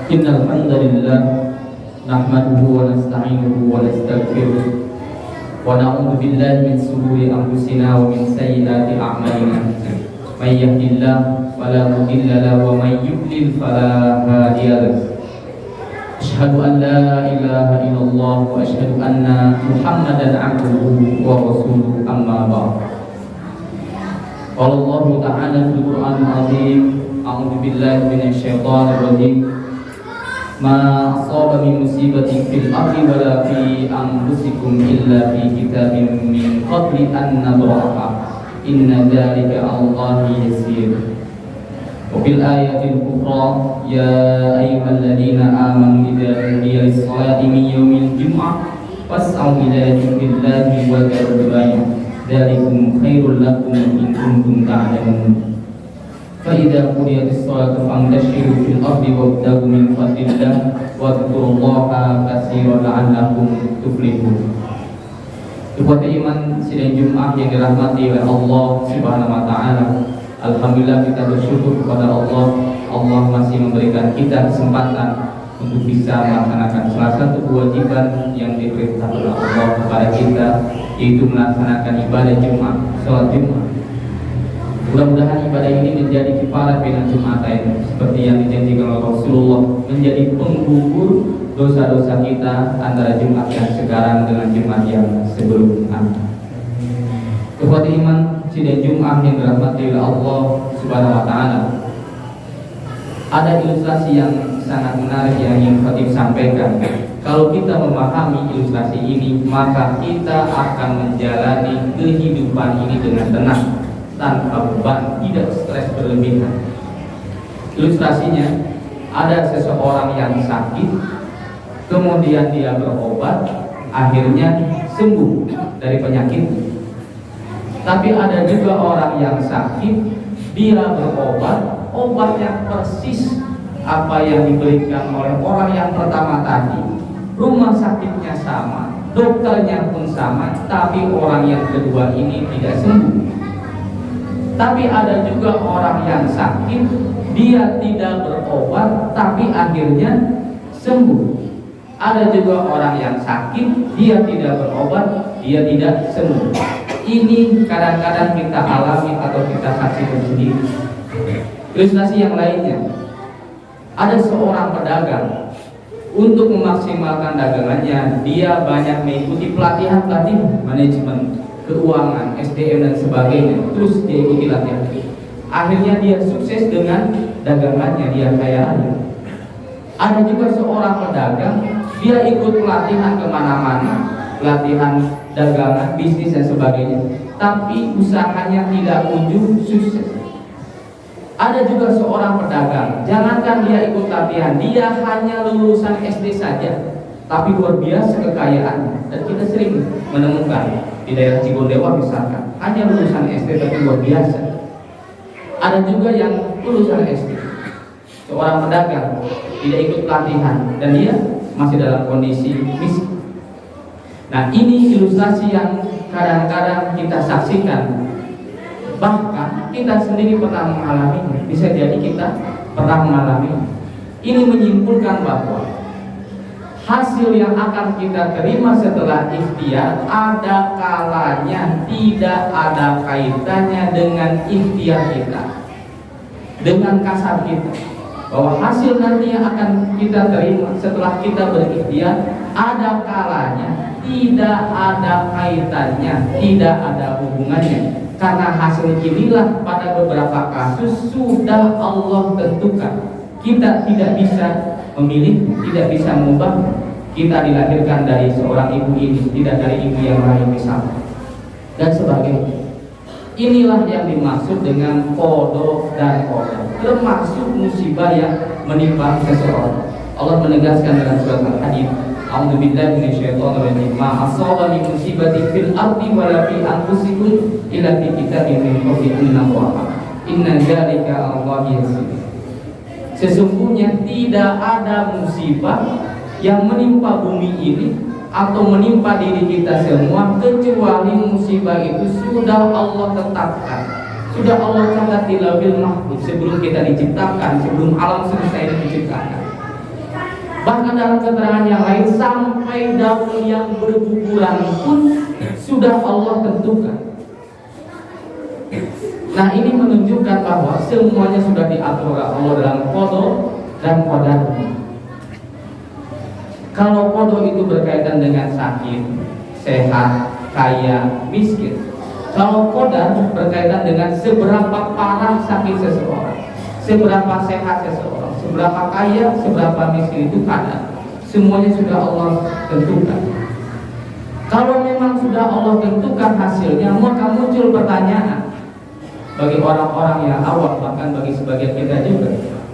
Innal hamdalillah nahmaduhu wa nasta'inuhu wa nastaghfiruh wa na'udzu billahi min shururi anfusina wa min sayyiati a'malina. May yahdihillahu fala mudilla lahu wa may yudlil fala hadiya lahu. Asyhadu an la ilaha illallah wa asyhadu anna Muhammadan 'abduhu wa rasuluhu, amma ba'd. Qala Allah ta'ala fil Qur'anil 'azim, a'udzu billahi minasyaitonir rajim. Ma asaba min musibatin fil ardi wala fi anfusikum illa fi kitabin min qabli an nabraha. Inna dzalika 'ala Allahi yasir. Wa fil ayatil ukhra ya ayyuhalladzina amanu idza nudiya lis-salati min yaumil jum'ah fas'au ila dzikrillahi wa dharul bai'a. Dzalikum khairul lakum in kuntum ta'lamun. فإذا قضيت الصلاة فانتشروا في الأرض وابتغوا من فضل الله واذكروا الله كثيرا لعلكم تفلحون. Ikhwati iman sidang Jumat yang dirahmati oleh Allah Subhanahu wa taala. Alhamdulillah kita bersyukur kepada Allah. Allah masih memberikan kita kesempatan untuk bisa melaksanakan salah satu kewajiban yang diperintahkan oleh Allah kepada kita, yaitu melaksanakan ibadah Jumat, salat Jumat. Mudah-mudahan ibadah ini menjadi kifarat bina Jum'atain, seperti yang dijanjikan oleh Rasulullah, menjadi penggugur dosa-dosa kita antara Jumat yang sekarang dengan Jumat yang sebelumnya. Ikhwati iman sidang Jumat yang dirahmati oleh Allah Subhanahu wa taala. Ada ilustrasi yang sangat menarik yang ingin Khatib sampaikan. Kalau kita memahami ilustrasi ini, maka kita akan menjalani kehidupan ini dengan tenang, tanpa beban, tidak stres berlebihan. Ilustrasinya, ada seseorang yang sakit, kemudian dia berobat, akhirnya sembuh dari penyakit. Tapi ada juga orang yang sakit, dia berobat, obatnya persis apa yang diberikan oleh orang yang pertama tadi. Rumah sakitnya sama, dokternya pun sama, tapi orang yang kedua ini tidak sembuh. Tapi ada juga orang yang sakit, dia tidak berobat, tapi akhirnya sembuh. Ada juga orang yang sakit, dia tidak berobat, dia tidak sembuh. Ini kadang-kadang kita alami atau kita saksikan sendiri. Ilustrasi yang lainnya, ada seorang pedagang. Untuk memaksimalkan dagangannya, dia banyak mengikuti pelatihan manajemen keuangan, SDM dan sebagainya. Terus dia ikuti latihan. Akhirnya dia sukses dengan dagangannya, dia kaya raya. Ada juga seorang pedagang, dia ikut pelatihan kemana-mana, pelatihan dagangan, bisnis dan sebagainya, tapi usahanya tidak kunjung sukses. Ada juga seorang pedagang, jangankan dia ikut latihan, dia hanya lulusan SD saja, tapi luar biasa kekayaan. Dan kita sering menemukan di daerah Cigondewa misalkan, hanya lulusan SD tapi luar biasa. Ada juga yang lulusan SD, seorang pedagang, tidak ikut pelatihan dan dia masih dalam kondisi miskin. Nah, ini ilustrasi yang kadang-kadang kita saksikan. Bahkan kita sendiri pernah mengalami, bisa jadi kita pernah mengalami. Ini menyimpulkan bahwa hasil yang akan kita terima setelah ikhtiar ada kalanya tidak ada kaitannya dengan ikhtiar kita, dengan kasar kita. Bahwa hasil nanti yang akan kita terima setelah kita berikhtiar ada kalanya tidak ada kaitannya, tidak ada hubungannya. Karena hasil inilah pada beberapa kasus sudah Allah tentukan. Kita tidak bisa memilih, tidak bisa mengubah. Kita dilahirkan dari seorang ibu ini, tidak dari ibu yang lain misalnya, dan sebagainya. Inilah yang dimaksud dengan qada dan qadar, termasuk musibah yang menimpa seseorang. Allah menegaskan dalam surat Al-Hadid, a'udzu billahi minasyaitonir rajim, ma asaba min musibatin fil ardi wala fi anfusikum illa fi kitabin min qabli an nabraha. Inna dzalika 'ala Allahi yasir. Sesungguhnya tidak ada musibah yang menimpa bumi ini atau menimpa diri kita semua kecuali musibah itu sudah Allah tetapkan, sudah Allah catat di lauhil mahfuz sebelum kita diciptakan, sebelum alam semesta ini diciptakan. Bahkan dalam keterangan yang lain, sampai daun yang berguguran pun sudah Allah tentukan. Nah, ini menunjukkan bahwa semuanya sudah diatur Allah dalam qada dan qadar. Kalau qada itu berkaitan dengan sakit, sehat, kaya, miskin. Kalau qadar berkaitan dengan seberapa parah sakit seseorang, seberapa sehat seseorang, seberapa kaya, seberapa miskin, itu qadar. Semuanya sudah Allah tentukan. Kalau memang sudah Allah tentukan hasilnya, maka muncul pertanyaan bagi orang-orang yang awam, bahkan bagi sebagian kita juga,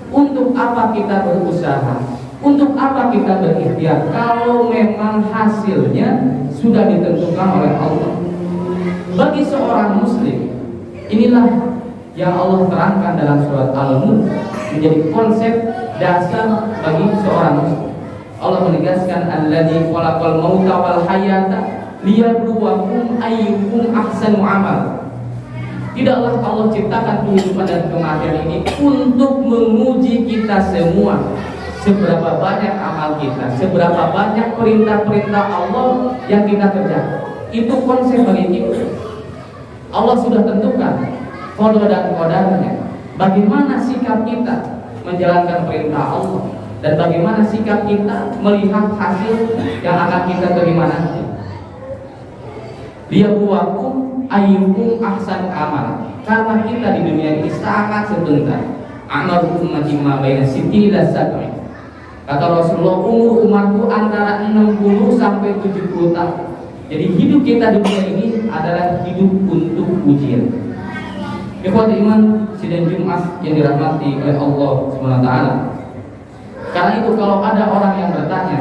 untuk apa kita berusaha, untuk apa kita berikhtiar kalau memang hasilnya sudah ditentukan oleh Allah. Bagi seorang muslim, inilah yang Allah terangkan dalam surat Al-Mulk menjadi konsep dasar bagi seorang muslim. Allah menegaskan, alladzi khalaqal mauta wal hayata liyabluwakum ayyukum ahsanu amal. Tidaklah Allah ciptakan kehidupan dan kematian ini untuk menguji kita semua, seberapa banyak amal kita, seberapa banyak perintah-perintah Allah yang kita kerjakan. Itu konsep bagi kita. Allah sudah tentukan qada dan qadarnya. Bagaimana sikap kita menjalankan perintah Allah, dan bagaimana sikap kita melihat hasil yang akan kita terima nanti. Liyabluwakum ayyukum ahsanu amal. Karena kita di dunia ini sangat sebentar. Amalu ummati ma baina sittin ila sab'in. Kata Rasulullah, umur umatku antara 60 sampai 70 tahun. Jadi hidup kita di dunia ini adalah hidup untuk ujian. Ikhwati iman, sidang Jumat yang dirahmati oleh Allah SWT. Karena itu kalau ada orang yang bertanya,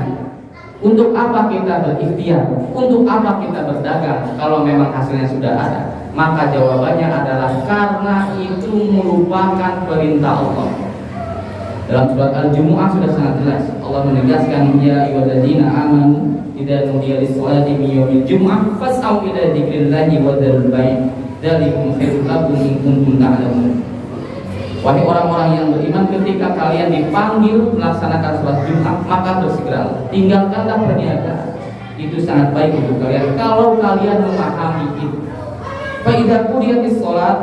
untuk apa kita berikhtiar, untuk apa kita berdagang kalau memang hasilnya sudah ada, maka jawabannya adalah karena itu merupakan perintah Allah. Dalam surat Al-Jumu'ah sudah sangat jelas Allah menegaskan, ya ayyuhalladzina amanu idza nudiya lis-sholati min yaumil jumu'ah fas'au ila dzikrillahi wa dzarul bai' dzalikum khairul lakum in kuntum ta'lamun. Wahai orang-orang yang beriman, ketika kalian dipanggil melaksanakan sholat Jumat, maka bersegeralah, tinggalkanlah perniagaan. Itu sangat baik untuk kalian kalau kalian memahami itu. Fa idza qudiyatis sholat,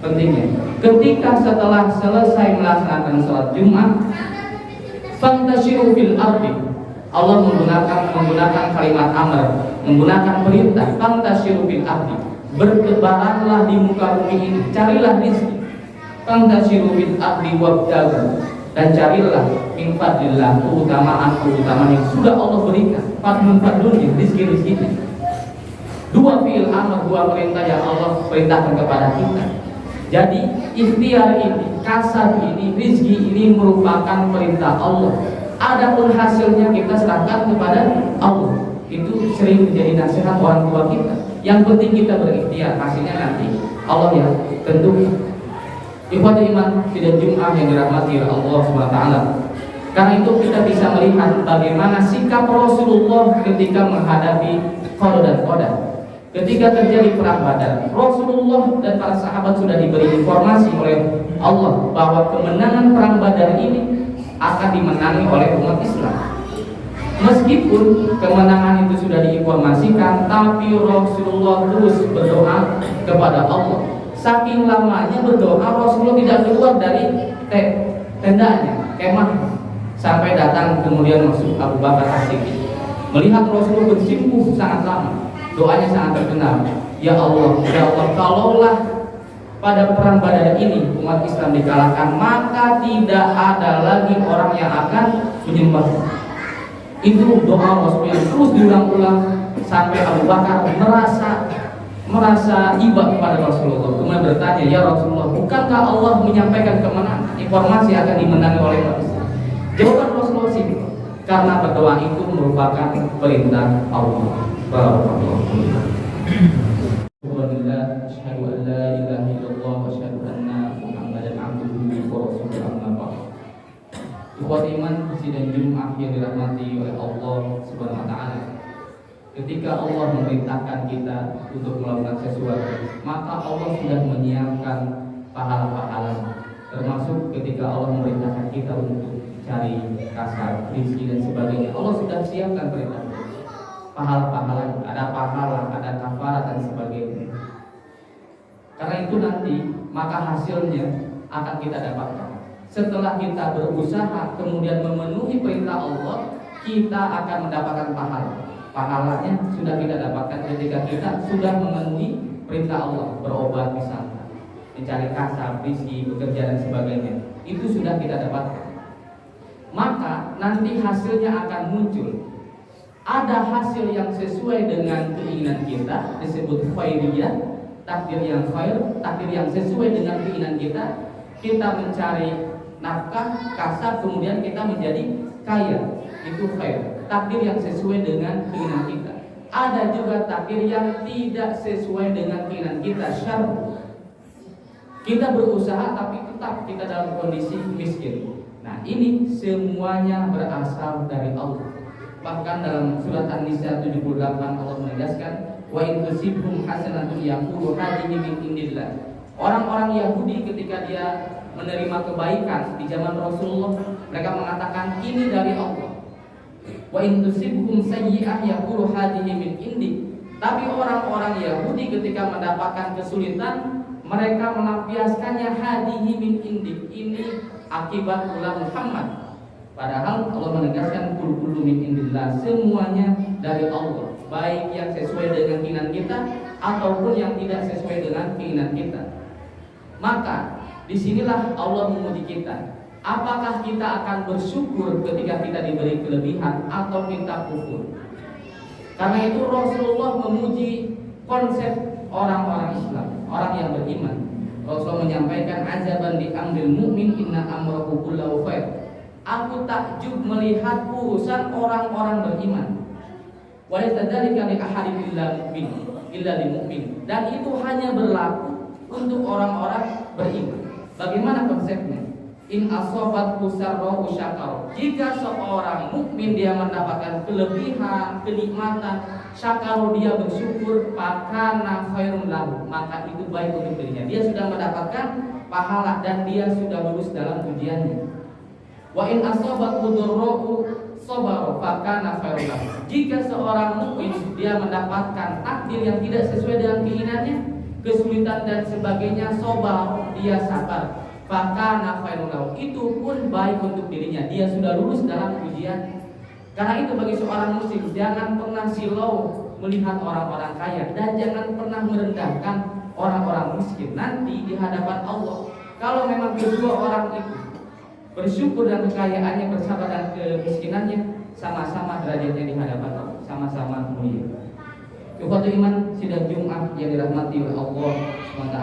pentingnya ketika setelah selesai melaksanakan sholat Jumat, fantashiru fil ardi. Allah menggunakan kalimat amr, menggunakan perintah, fantashiru fil ardi. Bertebaranlah di muka bumi ini, carilah rezeki. Fantashiru fil ardi wabtagu, dan carilah min fadlillah, keutamaan yang sudah Allah berikan. Fadlun rezeki. Dua fi'il amr, dua perintah yang Allah perintahkan kepada kita. Jadi ikhtiar ini, kasar ini, rezeki ini merupakan perintah Allah. Adapun hasilnya kita serahkan kepada Allah. Itu sering menjadi nasihat orang tua kita. Yang penting kita berikhtiar, hasilnya nanti Allah yang tentukan. Ikhwati iman, sidang Jumat yang dirahmati oleh Allah SWT. Karena itu kita bisa melihat bagaimana sikap Rasulullah ketika menghadapi qada dan qadar. Ketika terjadi perang Badar, Rasulullah dan para sahabat sudah diberi informasi oleh Allah bahwa kemenangan perang Badar ini akan dimenangi oleh umat Islam. Meskipun kemenangan itu sudah diinformasikan, tapi Rasulullah terus berdoa kepada Allah. Saking lamanya berdoa, Rasulullah tidak keluar dari tendanya, kemah, sampai datang kemudian masuk Abu Bakar As-Siddiq. Melihat Rasulullah bersimpuh sangat lama, doanya sangat terkenal. Ya Allah, kalaulah pada perang Badar ini umat Islam dikalahkan, maka tidak ada lagi orang yang akan menyembah. Itu doa Rasul yang terus diulang-ulang sampai Abu Bakar merasa iba kepada Rasulullah. Kemudian bertanya, ya Rasulullah, bukankah Allah menyampaikan kemenangan, informasi akan dimenangi oleh manusia? Jawaban Rasulullah sih, karena berdoa itu merupakan perintah Allah. Alhamdulillah, asyhadu an la ilaha illallah wa asyhadu anna Muhammadan abduhu wa rasuluhu, amma ba'd. Ikhwati iman, sidang Jumat yang dirahmati oleh Allah Subhanahu wa taala. Ketika Allah memerintahkan kita untuk melakukan sesuatu, maka Allah sudah menyiapkan pahala-pahala. Termasuk ketika Allah memerintahkan kita untuk cari kasar, rizki dan sebagainya. Allah sudah siapkan perintah. Pahala-pahala, ada pahala, ada kafarat dan sebagainya. Karena itu nanti maka hasilnya akan kita dapatkan. Setelah kita berusaha kemudian memenuhi perintah Allah, kita akan mendapatkan pahala. Pahalanya sudah kita dapatkan ketika kita sudah memenuhi perintah Allah, berobat misalnya, mencari kasar, rizki, bekerja dan sebagainya. Itu sudah kita dapatkan. Maka nanti hasilnya akan muncul. Ada hasil yang sesuai dengan keinginan kita, disebut khairiyah, takdir yang khair, takdir yang sesuai dengan keinginan kita. Kita mencari nafkah, kasar, kemudian kita menjadi kaya, itu khair, takdir yang sesuai dengan keinginan kita. Ada juga takdir yang tidak sesuai dengan keinginan kita, syarr. Kita berusaha tapi tetap kita dalam kondisi miskin. Nah, ini semuanya berasal dari Allah. Bahkan dalam surat An-Nisa 78 Allah menegaskan, wa in tusibhum hasanatun yaqulu hadhihi min indillah. Orang-orang Yahudi ketika dia menerima kebaikan di zaman Rasulullah, mereka mengatakan ini dari Allah. Wa in tusibhum sayyi'ah yaqulu hadhihi min indi. Tapi orang-orang Yahudi ketika mendapatkan kesulitan, mereka melampiaskannya hadhihi min indi. Ini akibat ulah Muhammad. Padahal Allah menegaskan kullu min indillah, semuanya dari Allah, baik yang sesuai dengan keinginan kita ataupun yang tidak sesuai dengan keinginan kita. Maka disinilah Allah menguji kita. Apakah kita akan bersyukur ketika kita diberi kelebihan atau kita kufur? Karena itu Rasulullah memuji konsep orang-orang Islam, orang yang beriman. Rasulullah menyampaikan azaban li amril mu'min inna amrahu kullahu khair. Aku takjub melihat urusan orang-orang beriman. Wa lidzalika li ahadin illa lil mu'min. Dan itu hanya berlaku untuk orang-orang beriman. Bagaimana konsepnya? In asobathu sarra'u syakar. Jika seorang mukmin dia mendapatkan kelebihan, kenikmatan, syakar, dia bersyukur, fakana khairun lahu, maka itu baik untuk dirinya. Dia sudah mendapatkan pahala dan dia sudah lulus dalam ujiannya. Wa in asobathu dzarra'u sabara, fakana khairun lahu. Jika seorang mukmin dia mendapatkan takdir yang tidak sesuai dengan keinginannya, kesulitan dan sebagainya, sabar, dia sabar, fakana khairun lahu, itu pun baik untuk dirinya. Dia sudah lulus dalam ujian. Karena itu bagi seorang muslim, jangan pernah silau melihat orang-orang kaya dan jangan pernah merendahkan orang-orang miskin. Nanti di hadapan Allah, kalau memang kedua orang itu bersyukur dan kekayaannya bersama dan kemiskinannya, sama-sama derajatnya di hadapan Allah, sama-sama mulia. Ikhwatul iman, sidang Jumat yang dirahmati oleh Allah SWT.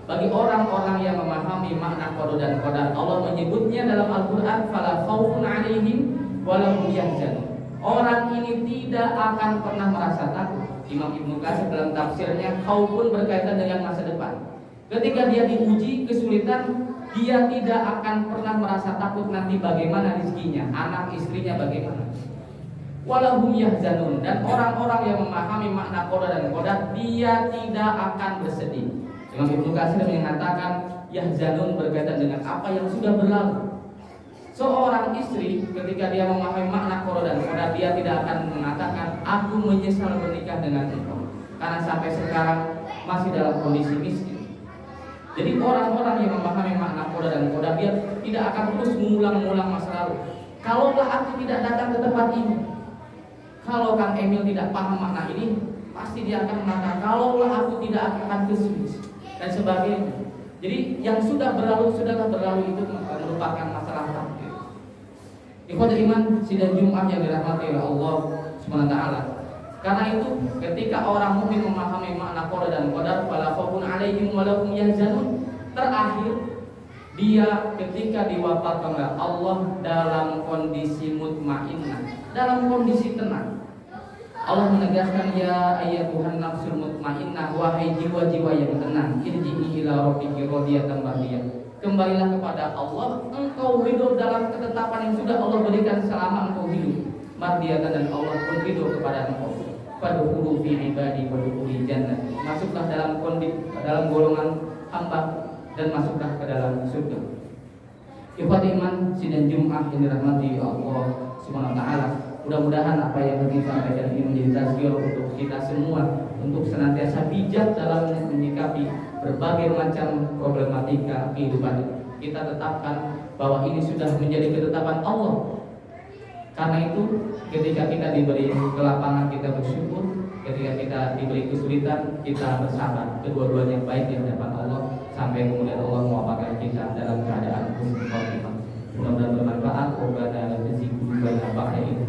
Bagi orang-orang yang memahami makna qada dan qadar, Allah menyebutnya dalam Al-Quran, fala khaufun 'alaihim wa lahum yahzanun. Orang ini tidak akan pernah merasa takut. Imam Ibnu Katsir dalam tafsirnya, khaufun berkaitan dengan masa depan. Ketika dia diuji kesulitan, dia tidak akan pernah merasa takut nanti bagaimana rezekinya, anak istrinya bagaimana. Walahum yahzanun, dan orang-orang yang memahami makna qada dan qadar, dia tidak akan bersedih. Imam Ibnu Katsir mengatakan yahzanun berkaitan dengan apa yang sudah berlalu. Seorang istri ketika dia memahami makna qada dan qadar, dia tidak akan mengatakan aku menyesal menikah dengan engkau karena sampai sekarang masih dalam kondisi miskin. Jadi orang-orang yang memahami makna qada dan qadar, dia tidak akan terus mengulang-ulang masa lalu. Kalaulah aku tidak datang ke tempat ini, kalau Kang Emil tidak paham makna ini, pasti dia akan mengatakan kalaulah aku tidak akan ke Swiss dan sebagainya. Jadi yang sudah berlalu sudahlah berlalu, itu merupakan masalah takdir. Ikhwatul iman, sidang Jumat yang dirahmati oleh Allah SWT. Karena itu ketika orang mukmin memahami makna qada dan qadar, fala khaufun 'alaihim wa lahum yahzanun, terakhir dia ketika diwafatkan oleh Allah dalam kondisi mutmainnah, dalam kondisi tenang. Allah menegaskan, ya ayyatuhan nafsul mutmainnah, wahai jiwa-jiwa yang tenang, irji'i ila rabbiki radiyatan mardiyah. Kembalilah kepada Allah, engkau hidup dalam ketetapan yang sudah Allah berikan selama engkau hidup. Mardiyatan, dan Allah pun hidup kepada engkau. Fadkhulu fi ibadi wadkhuli jannah. Masuklah dalam golongan hamba dan masuklah ke dalam surga. Ikhwati iman, sidang Jumat yang dirahmati Allah Subhanahu wa taala. Mudah-mudahan apa yang kami sampaikan ini menjadi tazkirah untuk kita semua untuk senantiasa bijak dalam menyikapi berbagai macam problematika kehidupan. Kita tetapkan bahwa ini sudah menjadi ketetapan Allah. Karena itu, ketika kita diberi kelapangan, kita bersyukur. Ketika kita diberi kesulitan, kita bersabar. Kedua-duanya baik di hadapan Allah, sampai kemudian Allah mewafatkan kita dalam keadaan husnul khotimah. Mudah-mudahan bermanfaat. Rabbana la tuzigh qulubana ba'da idh